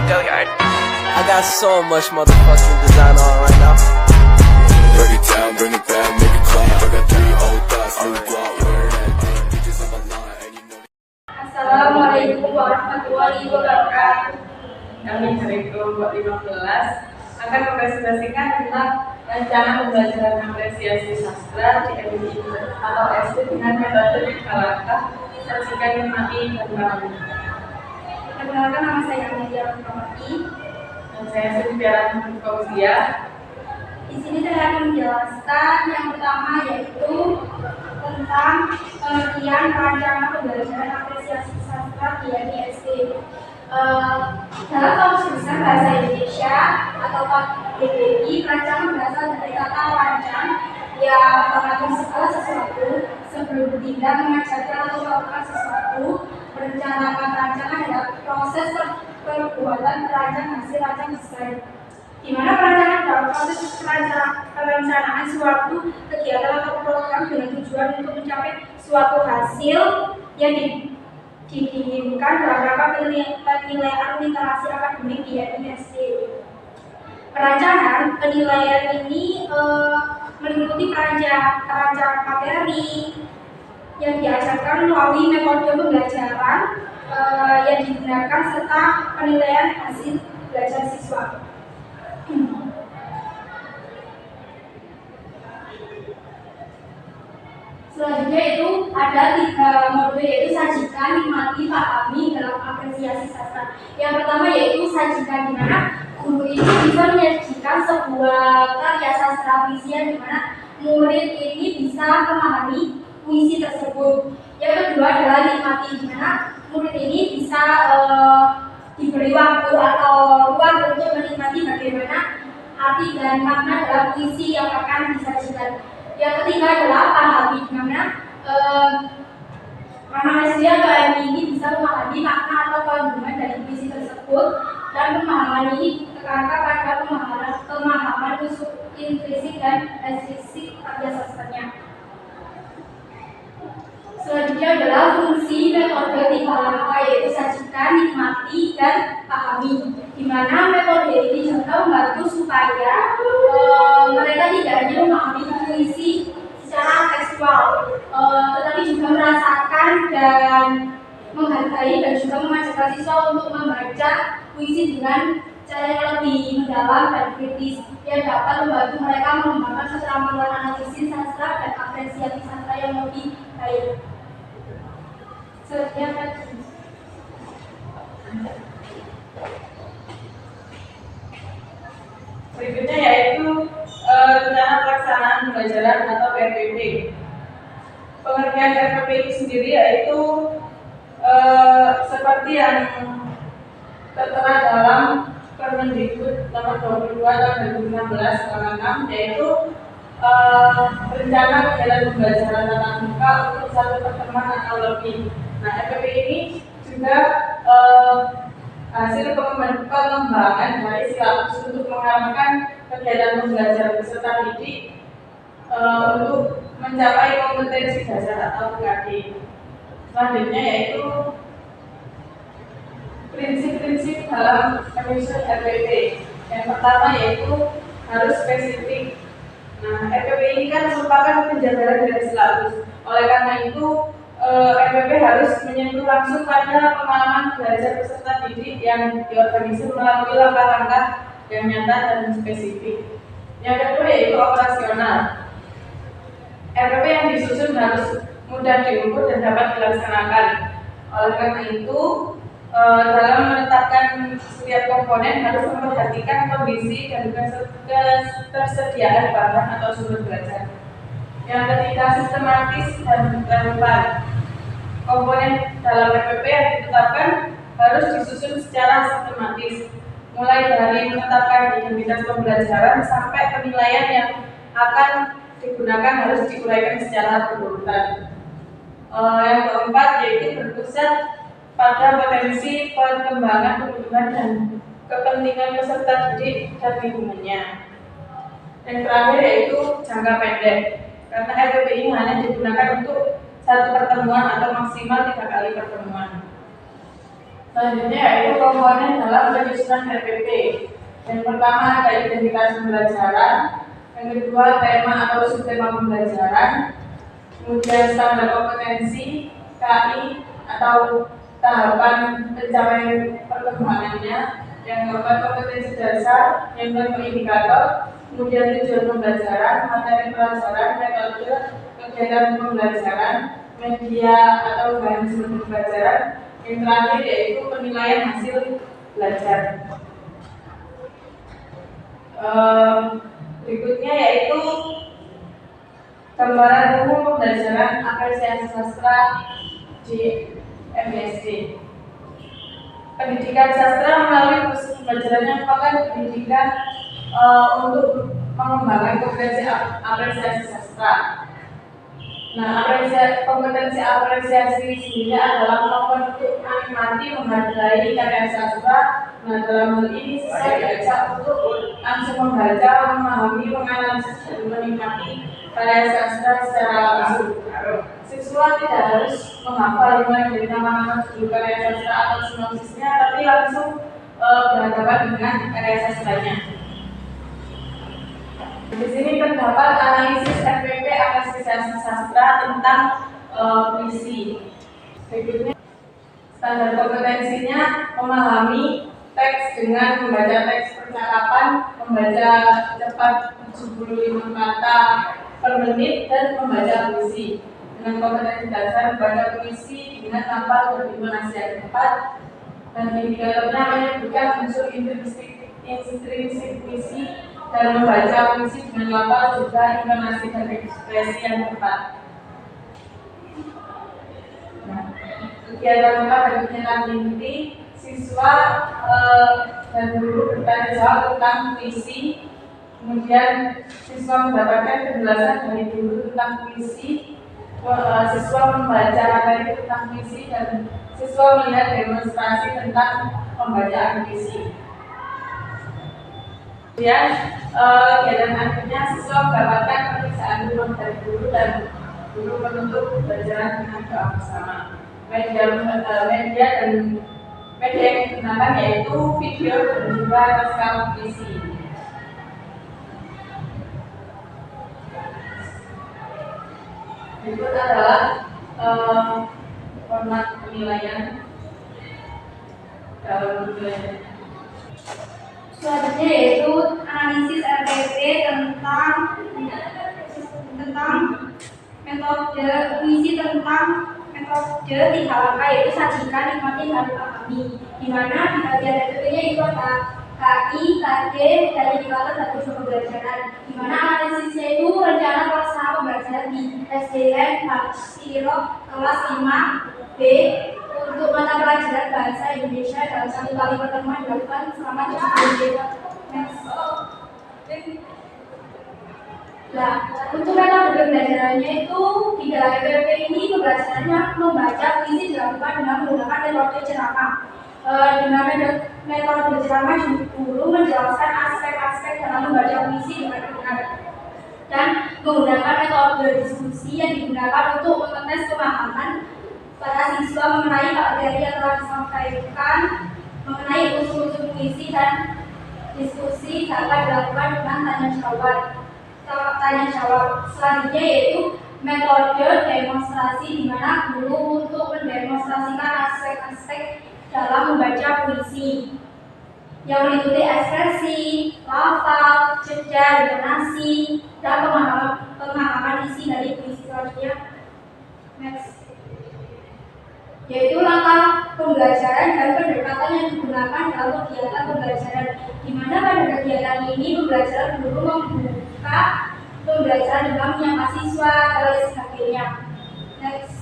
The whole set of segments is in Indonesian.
I got so much motherfucking design on right now. Break it down, bring it back, make it clap. I got 3 old thoughts, new guap, where that thing. Bitches on my line, and you know. Assalamualaikum warahmatullahi wabarakatuh. Kami dari kelompok 15 akan mempresentasikan tentang rencana pembelajaran apresiasi sastra di MI atau SD dengan metode langkah sajikan nikmati dan pahami. Perkenalkan, nama saya Amelia Rahmawati dan saya Sylvia Fauzia. Di sini saya akan menjelaskan yang pertama yaitu tentang pengertian rencana pembelajaran apresiasi sastra di SD. Dalam Kamus Besar Bahasa Indonesia atau KBBI, rancangan berasal dari kata rancang yang mengatur segala sesuatu sebelum bertindak, mengajarkan atau melakukan sesuatu. Merencanakan rancangan adalah proses perbuatan perancang hasil rancang desain, di mana perancangan dalam proses perencanaan suatu kegiatan atau program dengan tujuan untuk mencapai suatu hasil yang diinginkan dalam rangka penilaian literasi akademik di SD. Perancangan penilaian ini meliputi perancangan materi yang diajarkan melalui metode pembelajaran yang digunakan serta penilaian hasil belajar siswa. Selanjutnya itu ada 3 mode, yaitu sajikan, nikmati, pahami dalam apresiasi sastra. Yang pertama yaitu sajikan, di mana guru ini bisa menyajikan sebuah karya sastra puisi yang dimana murid ini bisa memahami puisi tersebut. Yang kedua adalah nikmati, di mana murid ini bisa diberi waktu atau ruang untuk menikmati bagaimana arti dan makna dalam puisi yang akan disajikan. Yang ketiga adalah pahami, di mana manusia atau MI ini bisa memahami makna atau kandungan dari puisi tersebut, dan pemahaman ini terangkat pada pemahaman unsur intrinsik dan ekstrinsi karya sastranya. Selanjutnya adalah fungsi metode 3 langkah, yaitu sajikan, nikmati, dan pahami, di mana metode ini juga membantu supaya mereka tidak hanya memahami puisi secara tekstual, tetapi juga merasakan dan menghargai dan juga mengajarkan siswa untuk membaca puisi dengan cara yang lebih mendalam dan kritis, yang dapat membantu mereka mengembangkan keterampilan analisis sastra dan apresiasi sastra yang lebih baik. Berikutnya yaitu rencana pelaksanaan pembelajaran atau RPP. Pengertian RPP itu sendiri yaitu seperti yang tertera dalam Permendikbud nomor 22 tahun 2016 tanggal 6, yaitu rencana kegiatan pembelajaran tatap muka untuk 1 pertemuan atau lebih. Nah, RPP ini juga hasil pengembangan dari silabus untuk mengarahkan kegiatan pembelajaran peserta didik untuk mencapai kompetensi dasar atau UKD. Selanjutnya yaitu prinsip-prinsip dalam penyusun RPP. Yang pertama yaitu harus spesifik. Nah, RPP ini kan merupakan penjabaran dari silabus. Oleh karena itu, RPP harus menyentuh langsung pada pengalaman belajar peserta didik yang diorganisir melalui langkah-langkah yang nyata dan spesifik. Yang kedua yaitu operasional. RPP yang disusun harus mudah diukur dan dapat dilaksanakan. Oleh karena itu, dalam menetapkan setiap komponen harus memperhatikan kondisi dan ketersediaan bahan atau sumber belajar. Yang ketiga, sistematis dan relevan. Komponen dalam RPP yang ditetapkan harus disusun secara sistematis, mulai dari menetapkan identitas pembelajaran sampai penilaian yang akan digunakan harus diuraikan secara berurutan. Yang keempat yaitu berpusat pada potensi perkembangan kebutuhan dan kepentingan peserta didik dan lingkungannya. Yang terakhir yaitu jangka pendek, karena RPP ini hanya digunakan untuk 1 pertemuan atau maksimal 3 kali pertemuan. Selanjutnya yaitu komponen dalam penyusunan RPP. Yang pertama ada identitas pembelajaran, yang kedua tema atau subtema pembelajaran, kemudian standar kompetensi, KI atau tahapan pencapaian perkembangannya, yang keempat kompetensi dasar, yang kelima indikator, kemudian tujuan pembelajaran, materi pelajaran, metode, kegiatan pembelajaran, media atau bahan sumber pembelajaran, yang terakhir yaitu penilaian hasil belajar. Berikutnya yaitu gambaran umum pembelajaran apresiasi sastra di MSc. Pendidikan sastra melalui proses pembelajaran yang merupakan pendidikan untuk mengembangkan apresiasi sastra. Nah, kompetensi apresiasi sendiri adalah kemampuan untuk menikmati, menghargai karya sastra. Nah, dalam hal ini siswa diajak untuk langsung membaca, memahami, menganalisis, dan menikmati karya sastra secara langsung. Siswa tidak harus menghafal mulai dari nama-nama judul karya sastra atau sinopsisnya, tapi langsung berhadapan dengan karya sastranya. Di sini terdapat analisis RPP apresiasi sastra tentang puisi. Berikutnya standar kompetensinya memahami teks dengan membaca teks percakapan, membaca cepat 75 kata per menit, dan membaca puisi. Dengan kompetensi dasar membaca puisi dengan tanpa berintonasi yang tepat, dan indikatornya menyebutkan unsur intrinsik puisi dan membaca puisi dengan lafal juga intonasi dan ekspresi yang tepat. Nah, kegiatan dan kenyataan inti siswa dan guru bertanya jawab tentang puisi, kemudian siswa mendapatkan penjelasan dari guru tentang puisi, siswa membaca materi tentang puisi, dan siswa melihat demonstrasi tentang pembacaan puisi. Kemudian kegiatan akhirnya siswa mendapatkan pemeriksaan rumah dari guru, dan guru menutup pembelajaran dengan doa bersama. Media yang digunakan yaitu video dan juga naskah puisi. Berikut adalah format penilaian dalam penilaian. Selanjutnya yaitu analisis RPP tentang metode puisi, tentang metode 3 langkah, yaitu sajikan, nikmati, dan pahami. Di mana di bagian RPP-nya itu ada KI, KD, dan indikator dan tujuan pembelajaran. Di mana analisisnya itu rencana pelaksanaan pembelajaran di SDN Siro kelas 5B untuk mata pelajaran bahasa Indonesia dalam 1 kali pertemuan dilakukan selama 7 bulan. Nah, untuk metode pembelajarannya itu di dalam RPP ini pembelajarannya membaca puisi dilakukan dengan menggunakan metode ceramah. Dengan metode ceramah, guru menjelaskan aspek-aspek dalam membaca puisi dengan benar, dan menggunakan metode diskusi yang digunakan untuk mengetes pemahaman para siswa mengenai materi yang telah disampaikan mengenai unsur-unsur puisi, dan diskusi dapat dilakukan dengan tanya jawab. Selanjutnya yaitu metode demonstrasi, di mana guru untuk mendemonstrasikan aspek-aspek dalam membaca puisi yang meliputi ekspresi, lafal, jeda, intonasi, dan pemahaman isi dari puisi. Selanjutnya next yaitu langkah pembelajaran dan pendekatan yang digunakan dalam kegiatan pembelajaran, di mana pada kegiatan ini pembelajaran guru membuka pembelajaran dengan menyapa siswa dan sebagainya. Next.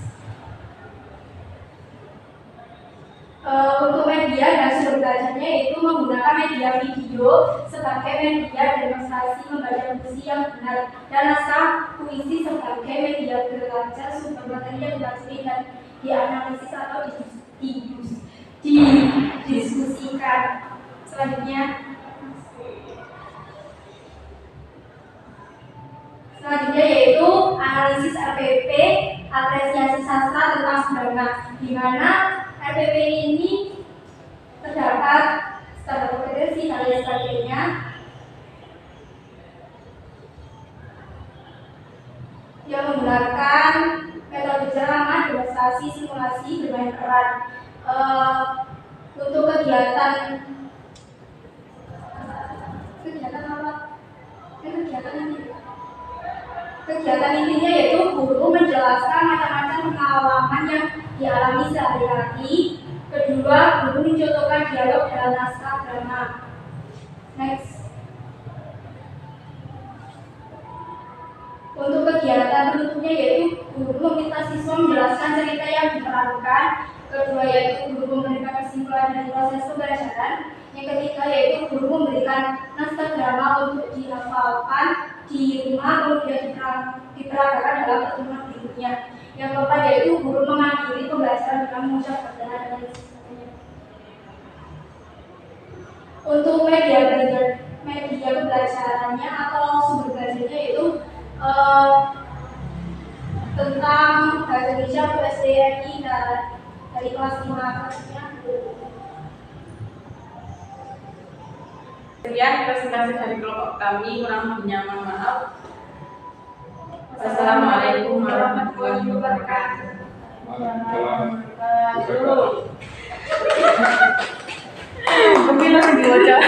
Untuk media dan sumber belajarnya yaitu menggunakan media video sebagai media demonstrasi membaca puisi yang benar, dan naskah puisi sebagai media belajar sumber materi yang dipelajari dan dianalisis atau didiskusikan. Selanjutnya yaitu analisis RPP apresiasi sastra tentang sederhana, di mana RPP ini kegiatan apa? Kegiatan intinya yaitu guru menjelaskan macam-macam pengalaman yang dialami sehari-hari. Kedua, guru mencontohkan dialog dalam naskah drama. Next. Untuk kegiatan penutupnya yaitu guru meminta siswa menjelaskan cerita yang diperankan. Kedua yaitu guru memberikan kesimpulan dari proses pembelajaran. Yang ketiga yaitu guru memberikan naskah drama untuk dihafalkan di rumah kemudian diperagakan dalam pertemuan berikutnya. Yang keempat yaitu guru mengakhiri pembelajaran dengan mengucap perdana dan sebagainya. Untuk media pembelajarannya atau sumber belajarnya yaitu tentang bahasa Indonesia PSDNI dari kelas 5 kelasnya. Sekian presentasi dari kelompok kami, kurang lebihnya mohon maaf. Wassalamualaikum warahmatullahi wabarakatuh. Pemilu yang diwajah.